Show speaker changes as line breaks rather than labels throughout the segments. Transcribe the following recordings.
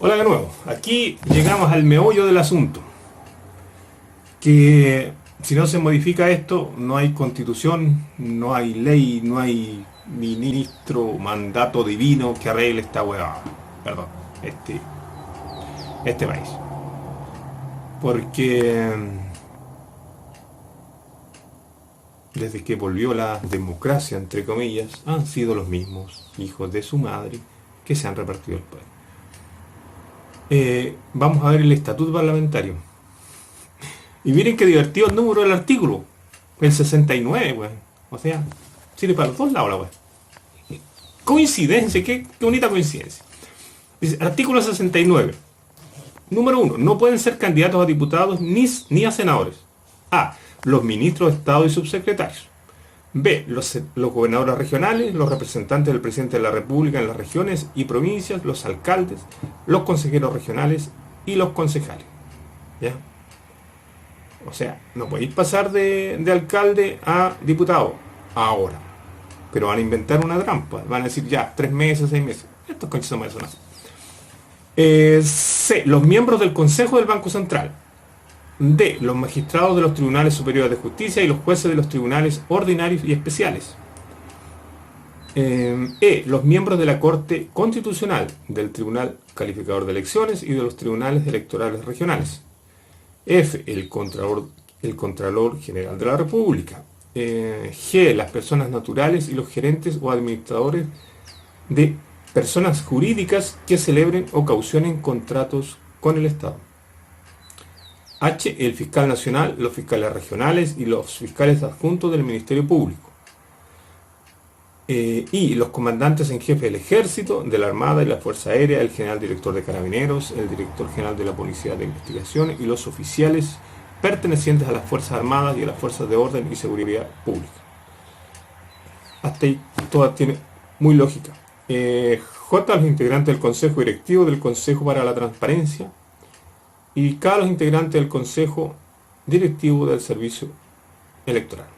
Hola de nuevo. Aquí llegamos al meollo del asunto. Que si no se modifica esto, no hay constitución, no hay ley, no hay ministro, mandato divino que arregle esta huevada. Perdón, este país. Porque desde que volvió la democracia, entre comillas, han sido los mismos hijos de su madre que se han repartido el poder. Vamos a ver el estatuto parlamentario. Y miren qué divertido el número del artículo. El 69, weón. O sea, sirve para los dos lados la weón. Coincidencia, qué bonita coincidencia. Dice, artículo 69. Número 1. No pueden ser candidatos a diputados ni a senadores. A. Los ministros de Estado y subsecretarios. B. Los gobernadores regionales, los representantes del presidente de la República en las regiones y provincias, los alcaldes, los consejeros regionales y los concejales. ¿Ya? O sea, no podéis pasar de alcalde a diputado ahora. Pero van a inventar una trampa. Van a decir ya, 3 meses, 6 meses. Estos conchas son más sonados. C. Los miembros del Consejo del Banco Central. D. Los magistrados de los tribunales superiores de justicia y los jueces de los tribunales ordinarios y especiales. E. Los miembros de la Corte Constitucional, del Tribunal Calificador de Elecciones y de los tribunales electorales regionales. F. El Contralor General de la República. G. Las personas naturales y los gerentes o administradores de personas jurídicas que celebren o caucionen contratos con el Estado. H. El fiscal nacional, los fiscales regionales y los fiscales adjuntos del Ministerio Público. Y los comandantes en jefe del Ejército, de la Armada y la Fuerza Aérea, el general director de Carabineros, el director general de la Policía de Investigación y los oficiales pertenecientes a las Fuerzas Armadas y a las Fuerzas de Orden y Seguridad Pública. Hasta ahí todo tiene muy lógica. J. Los integrantes del Consejo Directivo del Consejo para la Transparencia. Y K. Los integrantes del Consejo Directivo del Servicio Electoral.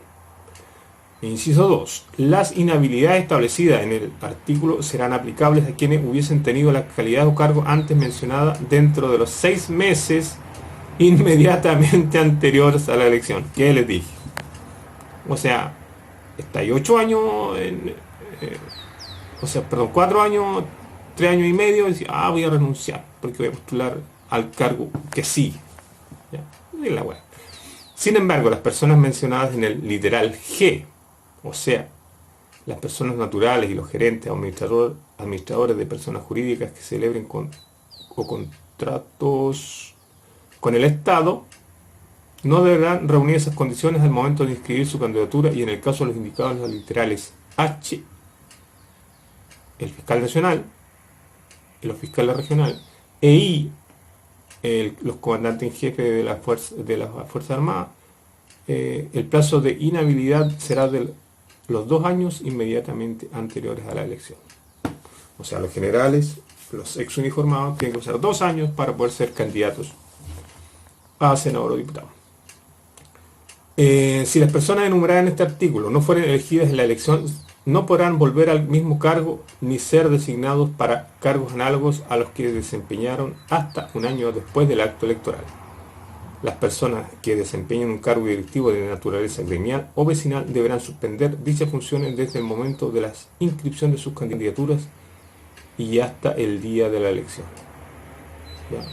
Inciso 2. Las inhabilidades establecidas en el artículo serán aplicables a quienes hubiesen tenido la calidad o cargo antes mencionada dentro de los 6 meses inmediatamente anteriores a la elección. ¿Qué les dije? O sea, está ahí 8 años, 4 años, 3 años y medio, y decir, voy a renunciar porque voy a postular al cargo que sí. ¿Ya? Es la web. Sin embargo, las personas mencionadas en el literal G, o sea, las personas naturales y los gerentes o administradores de personas jurídicas que celebren contratos con el Estado, no deberán reunir esas condiciones al momento de inscribir su candidatura y en el caso de los indicados en los literales H, el fiscal nacional y los fiscales regionales, e I, los comandantes en jefe de las Fuerzas Armadas, el plazo de inhabilidad será de los 2 años inmediatamente anteriores a la elección. O sea, los generales, los ex uniformados, tienen que usar 2 años para poder ser candidatos a senador o diputado. Si las personas enumeradas en este artículo no fueran elegidas en la elección, no podrán volver al mismo cargo ni ser designados para cargos análogos a los que desempeñaron hasta 1 año después del acto electoral. Las personas que desempeñen un cargo directivo de naturaleza gremial o vecinal deberán suspender dichas funciones desde el momento de la inscripción de sus candidaturas y hasta el día de la elección. ¿Ya?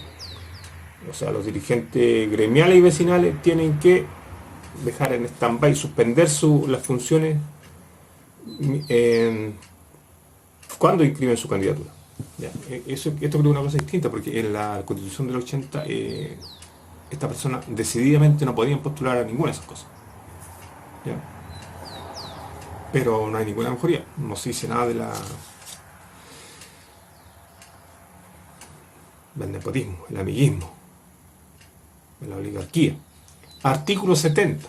O sea, los dirigentes gremiales y vecinales tienen que dejar en stand-by, suspender las funciones cuando inscriben su candidatura. ¿Ya? Esto creo que es una cosa distinta, porque en la Constitución del 80 esta persona decididamente no podían postular a ninguna de esas cosas. ¿Ya? Pero no hay ninguna mejoría, no se dice nada del nepotismo, el amiguismo, de la oligarquía. Artículo 70.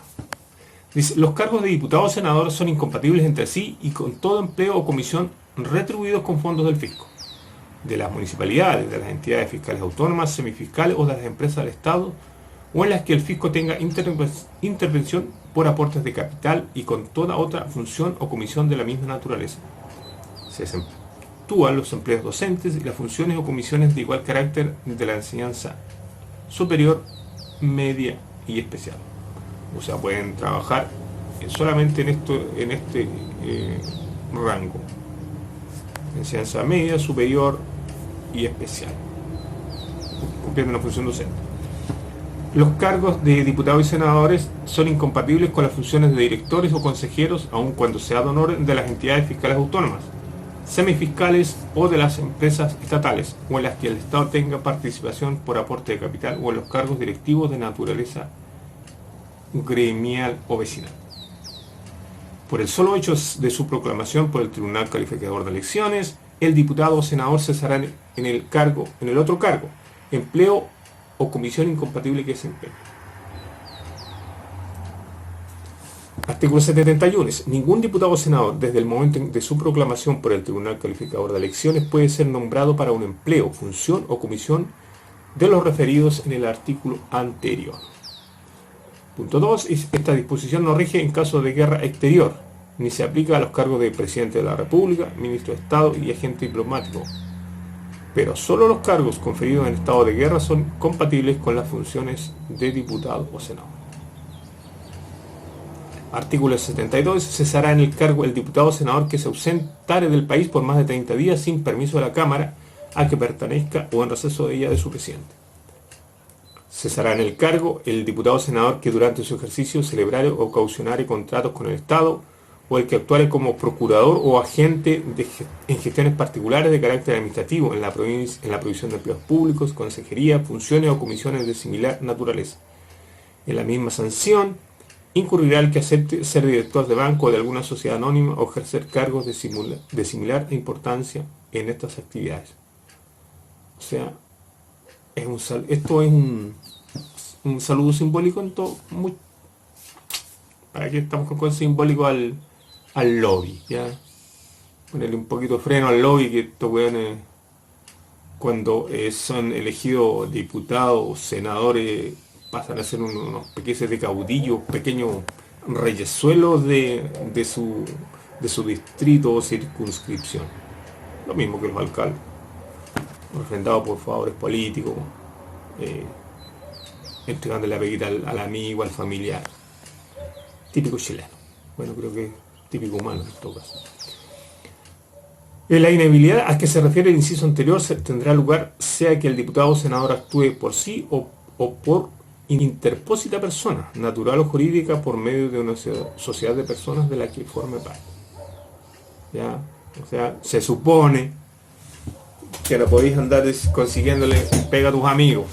Dice, los cargos de diputado o senador son incompatibles entre sí y con todo empleo o comisión retribuidos con fondos del fisco, de las municipalidades, de las entidades fiscales autónomas, semifiscales o de las empresas del Estado, o en las que el fisco tenga intervención por aportes de capital y con toda otra función o comisión de la misma naturaleza. efectúan los empleos docentes y las funciones o comisiones de igual carácter de la enseñanza superior, media y especial. O sea, pueden trabajar solamente en este rango: enseñanza media, superior y especial, cumpliendo una función docente. Los cargos de diputados y senadores son incompatibles con las funciones de directores o consejeros, aun cuando sea de honor de las entidades fiscales autónomas, semifiscales o de las empresas estatales, o en las que el Estado tenga participación por aporte de capital, o en los cargos directivos de naturaleza gremial o vecinal. Por el solo hecho de su proclamación por el Tribunal Calificador de Elecciones, el diputado o senador cesará en el otro cargo, empleo o comisión incompatible que desempeñe. Artículo 71. Ningún diputado o senador, desde el momento de su proclamación por el Tribunal Calificador de Elecciones, puede ser nombrado para un empleo, función o comisión de los referidos en el artículo anterior. Punto 2. Esta disposición no rige en caso de guerra exterior, ni se aplica a los cargos de presidente de la República, ministro de Estado y agente diplomático. Pero solo los cargos conferidos en estado de guerra son compatibles con las funciones de diputado o senador. Artículo 72. Cesará en el cargo el diputado o senador que se ausentare del país por más de 30 días sin permiso de la Cámara a que pertenezca o en receso de ella de su presidente. Cesará en el cargo el diputado o senador que durante su ejercicio celebrare o caucionare contratos con el Estado, o el que actuare como procurador o agente en gestiones particulares de carácter administrativo en la provisión de empleos públicos, consejería, funciones o comisiones de similar naturaleza. En la misma sanción incurrirá el que acepte ser director de banco o de alguna sociedad anónima o ejercer cargos de similar importancia en estas actividades. O sea, esto es un saludo simbólico en todo. ¿Para qué estamos con cosas simbólicas al lobby? ¿Ya? Ponerle un poquito de freno al lobby, que estos weones, cuando son elegidos diputados o senadores, pasan a ser unos pequeños de caudillos, pequeños reyesuelos de su distrito o circunscripción. Lo mismo que los alcaldes, refrendados por favores políticos, entregando la peguita al amigo, al familiar. Típico chileno. Bueno, creo que es típico humano en todo caso. La inhabilidad a que se refiere el inciso anterior tendrá lugar sea que el diputado o senador actúe por sí o por interpósita persona, natural o jurídica, por medio de una sociedad de personas de la que forme parte. ¿Ya? O sea, se supone que no podéis andar consiguiéndole pega a tus amigos.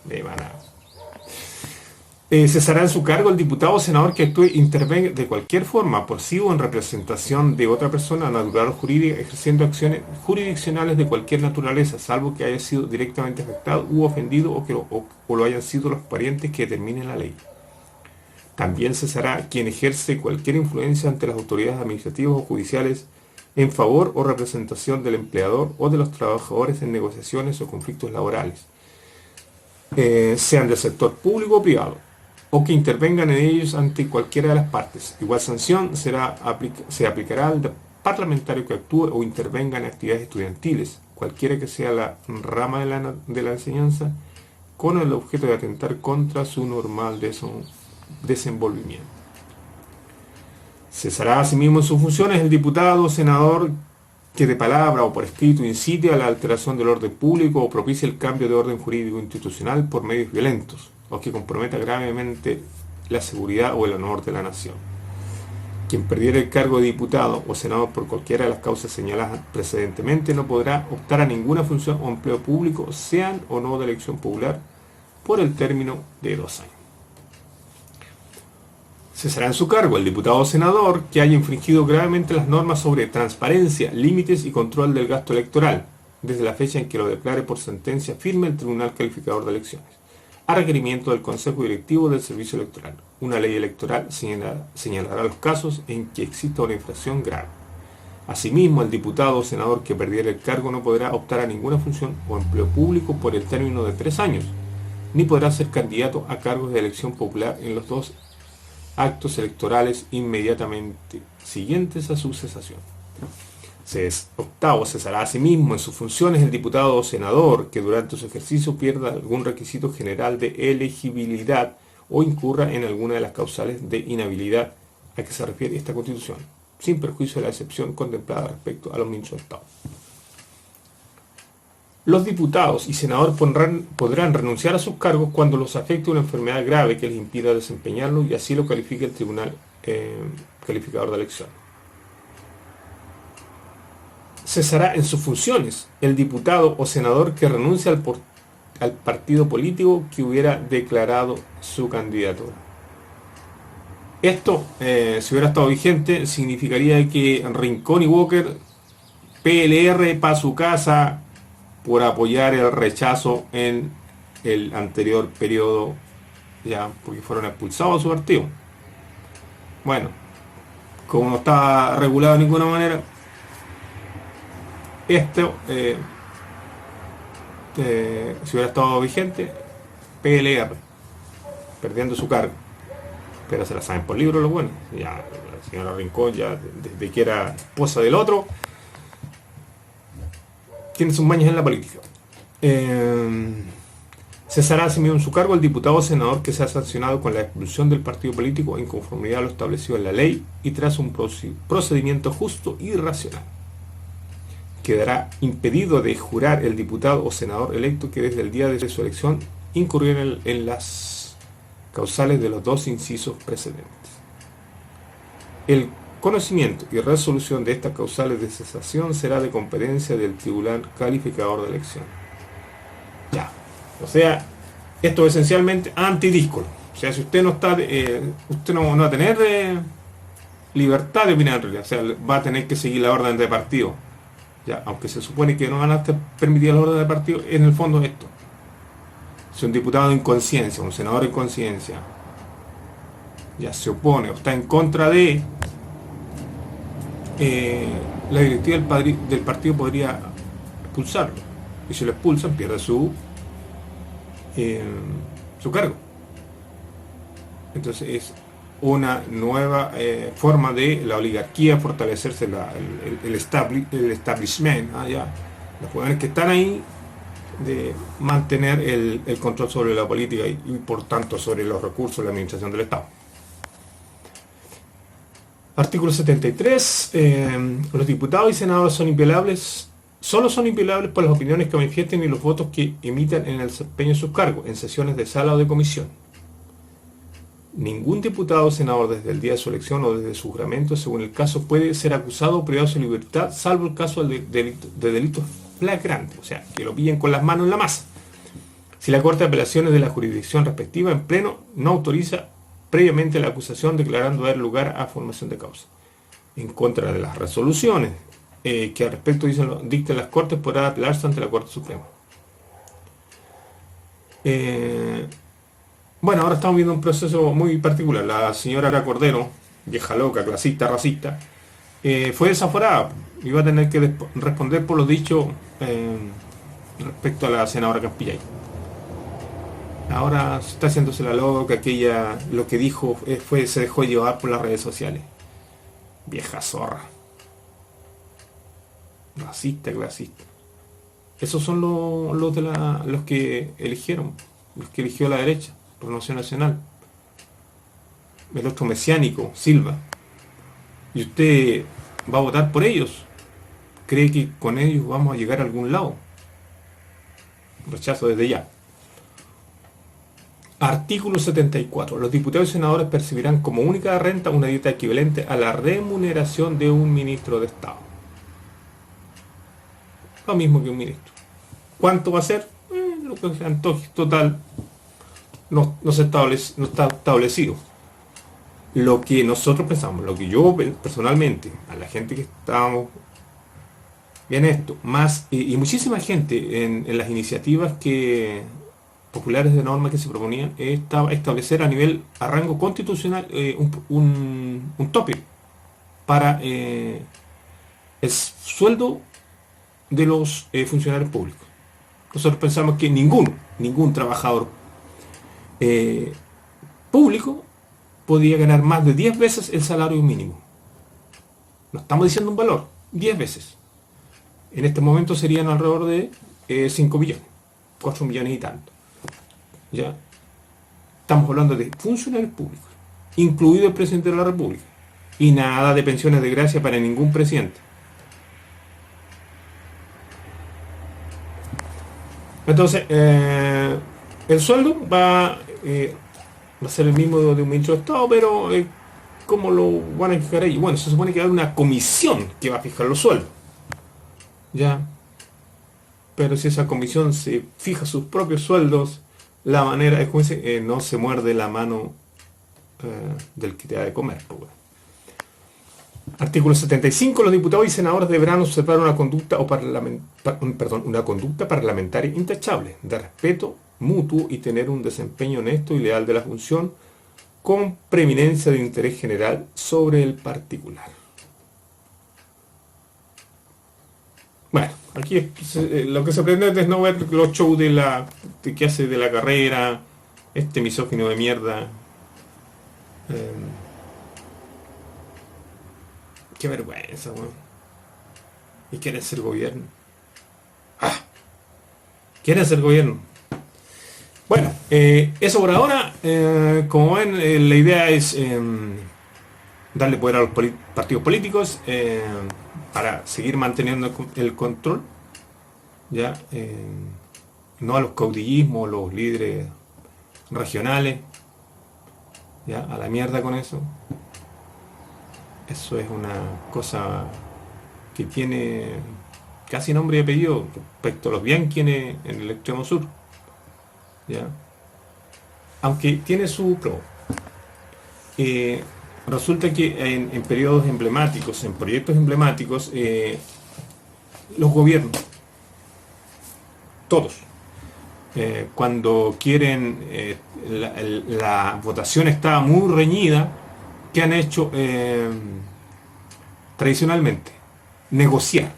De manera. Cesará en su cargo el diputado o senador que actúe intervenga de cualquier forma, por sí o en representación de otra persona natural o jurídica, ejerciendo acciones jurisdiccionales de cualquier naturaleza, salvo que haya sido directamente afectado u ofendido o lo hayan sido los parientes que determinen la ley. También cesará quien ejerce cualquier influencia ante las autoridades administrativas o judiciales en favor o representación del empleador o de los trabajadores en negociaciones o conflictos laborales, sean del sector público o privado, o que intervengan en ellos ante cualquiera de las partes. Igual sanción se aplicará al parlamentario que actúe o intervenga en actividades estudiantiles, cualquiera que sea la rama de la enseñanza, con el objeto de atentar contra su normal desenvolvimiento. Cesará asimismo en sus funciones el diputado o senador que de palabra o por escrito incite a la alteración del orden público o propicie el cambio de orden jurídico institucional por medios violentos, o que comprometa gravemente la seguridad o el honor de la nación. Quien perdiera el cargo de diputado o senador por cualquiera de las causas señaladas precedentemente no podrá optar a ninguna función o empleo público, sean o no de elección popular, por el término de 2 años. Cesará en su cargo el diputado o senador que haya infringido gravemente las normas sobre transparencia, límites y control del gasto electoral, desde la fecha en que lo declare por sentencia firme el Tribunal Calificador de Elecciones, a requerimiento del Consejo Directivo del Servicio Electoral. Una ley electoral señalará los casos en que exista una infracción grave. Asimismo, el diputado o senador que perdiera el cargo no podrá optar a ninguna función o empleo público por el término de 3 años, ni podrá ser candidato a cargos de elección popular en los 2 actos electorales inmediatamente siguientes a su cesación. Octavo, cesará a sí mismo en sus funciones el diputado o senador que durante su ejercicio pierda algún requisito general de elegibilidad o incurra en alguna de las causales de inhabilidad a que se refiere esta Constitución, sin perjuicio de la excepción contemplada respecto a los ministros de Estado. Los diputados y senadores podrán renunciar a sus cargos cuando los afecte una enfermedad grave que les impida desempeñarlo y así lo califique el Tribunal Calificador de Elección. Cesará en sus funciones el diputado o senador que renuncie al partido político que hubiera declarado su candidatura. Esto, si hubiera estado vigente, significaría que Rincón y Walker, PLR para su casa por apoyar el rechazo en el anterior periodo, ya porque fueron expulsados de su partido. Bueno, como no está regulado de ninguna manera, esto, si hubiera estado vigente, PLR, perdiendo su cargo. Pero se la saben por libro lo bueno. Ya la señora Rincón, ya desde que era esposa del otro, tiene sus mañas en la política. Cesará asimismo en su cargo el diputado o senador que sea sancionado con la expulsión del partido político en conformidad a lo establecido en la ley y tras un procedimiento justo y racional. Quedará impedido de jurar el diputado o senador electo que desde el día de su elección incurrió en las causales de los dos incisos precedentes. El conocimiento y resolución de estas causales de cesación será de competencia del Tribunal Calificador de Elección. Ya, o sea, esto es esencialmente antidíscolo. O sea, si usted no está, usted no va a tener libertad de opinar en realidad. O sea, va a tener que seguir la orden de partido. Ya, aunque se supone que no van a estar permitidas las órdenes de partido, en el fondo es esto. Si un diputado en conciencia, un senador en conciencia, ya se opone o está en contra de la directiva del partido, podría expulsarlo. Y si lo expulsan, pierde su cargo. Entonces es una nueva forma de la oligarquía fortalecerse, el establishment, los poderes que están ahí, de mantener el control sobre la política y por tanto sobre los recursos de la administración del Estado. Artículo 73. Los diputados y senadores solo son inviolables por las opiniones que manifiesten y los votos que emitan en el desempeño de sus cargos, en sesiones de sala o de comisión. Ningún diputado o senador desde el día de su elección o desde su juramento, según el caso, puede ser acusado o privado de su libertad, salvo el caso de delitos flagrantes, o sea, que lo pillen con las manos en la masa. Si la Corte de Apelaciones de la jurisdicción respectiva en pleno no autoriza previamente la acusación declarando dar lugar a formación de causa. En contra de las resoluciones que al respecto dictan las Cortes, podrá apelarse ante la Corte Suprema. Bueno, ahora estamos viendo un proceso muy particular. La señora Cordero, vieja loca, clasista, racista, fue desaforada y va a tener que responder por lo dicho respecto a la senadora Campillay. Ahora se está haciéndose la loca, que ella lo que dijo se dejó llevar por las redes sociales. Vieja zorra. Racista, clasista. Esos son los que eligieron, los que eligió la derecha. Renovación Nacional, el otro mesiánico, Silva, y usted va a votar por ellos. ¿Cree que con ellos vamos a llegar a algún lado? Rechazo desde ya. Artículo 74. Los diputados y senadores percibirán como única renta una dieta equivalente a la remuneración de un ministro de Estado. Lo mismo que un ministro. ¿Cuánto va a ser? Lo que se antoje. Total, no está establecido. Lo que nosotros pensamos, lo que yo personalmente, a la gente que estábamos en esto, más y muchísima gente en las iniciativas populares de norma que se proponían, estaba establecer a rango constitucional un tope para el sueldo de los funcionarios públicos. Nosotros pensamos que ningún trabajador público podía ganar más de 10 veces el salario mínimo. No estamos diciendo un valor, 10 veces. En este momento serían alrededor de 5 millones, 4 millones y tanto. ¿Ya? Estamos hablando de funcionarios públicos, incluido el presidente de la República. Y nada de pensiones de gracia para ningún presidente. Entonces, el sueldo va a ser el mismo de un ministro de Estado, pero ¿cómo lo van a fijar ahí? Bueno, se supone que hay una comisión que va a fijar los sueldos. ¿Ya? Pero si esa comisión se fija sus propios sueldos, la manera es como dice, no se muerde la mano del que te da de comer. Pues, bueno. Artículo 75. Los diputados y senadores deberán observar una conducta, una conducta parlamentaria intachable, de respeto mutuo y tener un desempeño honesto y leal de la función, con preeminencia de interés general sobre el particular. Bueno, aquí lo que se pretende es no ver los shows que hace de la carrera, este misógino de mierda. Qué vergüenza, weón. Y quieren ser gobierno. ¡Ah! Quieren ser gobierno. Bueno, eso por ahora. Como ven, la idea es darle poder a los partidos políticos para seguir manteniendo el control. Ya, no a los caudillismos, los líderes regionales. Ya, a la mierda con eso. Eso es una cosa que tiene casi nombre y apellido respecto a los Bianchi en el extremo sur. ¿Ya? Aunque tiene su pro. Resulta que en periodos emblemáticos, en proyectos emblemáticos, los gobiernos, todos, cuando quieren, la votación está muy reñida, que han hecho tradicionalmente negociar,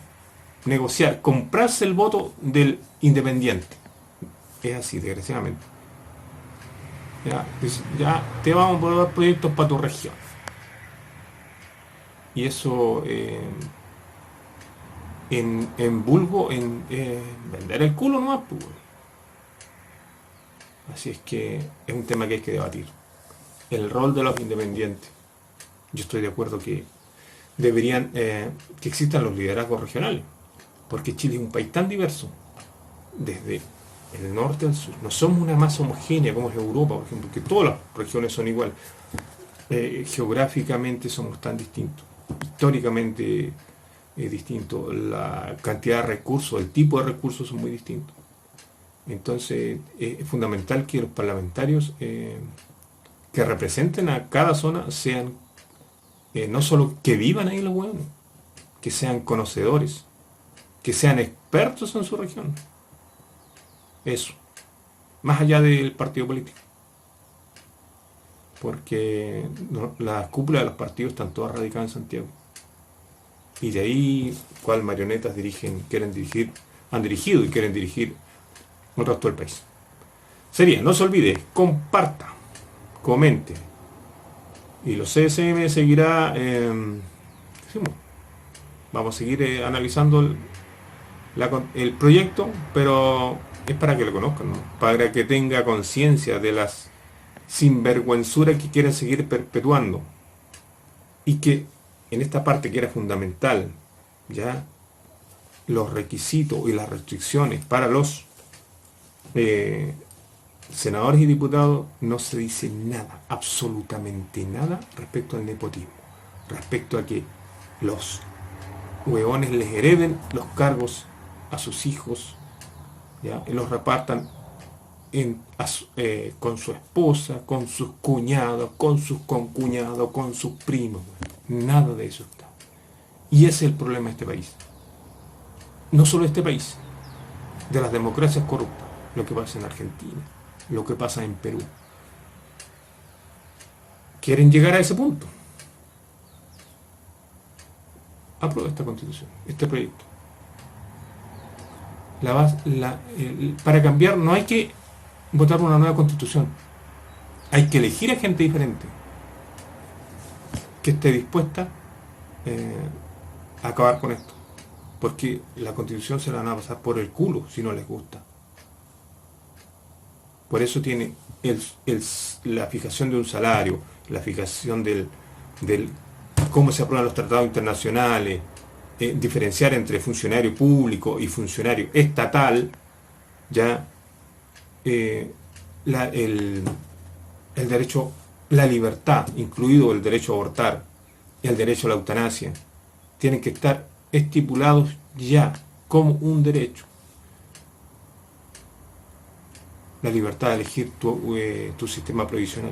comprarse el voto del independiente. Es así, desgraciadamente. Ya te vamos a dar proyectos para tu región. Y eso en vulgo, en vender el culo nomás. Pues. Así es que es un tema que hay que debatir. El rol de los independientes. Yo estoy de acuerdo que deberían que existan los liderazgos regionales, porque Chile es un país tan diverso, desde el norte al sur. No somos una masa homogénea como es Europa, por ejemplo, que todas las regiones son iguales. Geográficamente somos tan distintos, históricamente distintos, la cantidad de recursos, el tipo de recursos son muy distintos. Entonces es fundamental que los parlamentarios que representen a cada zona sean no solo que vivan ahí los hueones, que sean conocedores, que sean expertos en su región. Eso, más allá del partido político, porque las cúpulas de los partidos están todas radicadas en Santiago, y de ahí cuál marionetas han dirigido y quieren dirigir el resto del país. Sería, no se olvide, comparta, comente, y los CSM seguirá vamos a seguir analizando el proyecto, pero es para que lo conozcan, ¿no? Para que tenga conciencia de las sinvergüenzuras que quieren seguir perpetuando, y que en esta parte que era fundamental, ya los requisitos y las restricciones para los senadores y diputados, no se dice nada, absolutamente nada respecto al nepotismo, respecto a que los hueones les hereden los cargos a sus hijos, ¿ya? Y los repartan con su esposa, con sus cuñados, con sus concuñados, con sus primos. Nada de eso está. Y ese es el problema de este país. No solo este país, de las democracias corruptas, lo que pasa en Argentina, lo que pasa en Perú. ¿Quieren llegar a ese punto? Aprueba esta constitución, este proyecto. Para cambiar no hay que votar una nueva constitución, hay que elegir a gente diferente que esté dispuesta a acabar con esto. porque la Constitución se la van a pasar por el culo si no les gusta. Por eso tiene la fijación de un salario, la fijación del cómo se aprueban los tratados internacionales, diferenciar entre funcionario público y funcionario estatal, ya el derecho, la libertad, incluido el derecho a abortar y el derecho a la eutanasia, tienen que estar estipulados ya como un derecho. La libertad de elegir tu sistema provisional.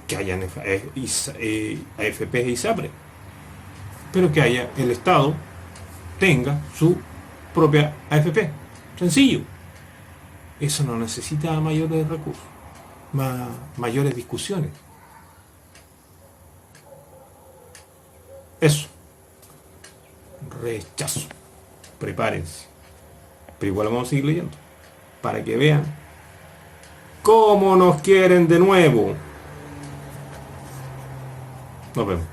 Que hayan AFP e ISAPRE, pero que haya el Estado tenga su propia AFP. Sencillo. Eso no necesita mayores recursos, mayores discusiones. Eso. Rechazo. Prepárense. Pero igual vamos a seguir leyendo, para que vean cómo nos quieren de nuevo. Nos vemos.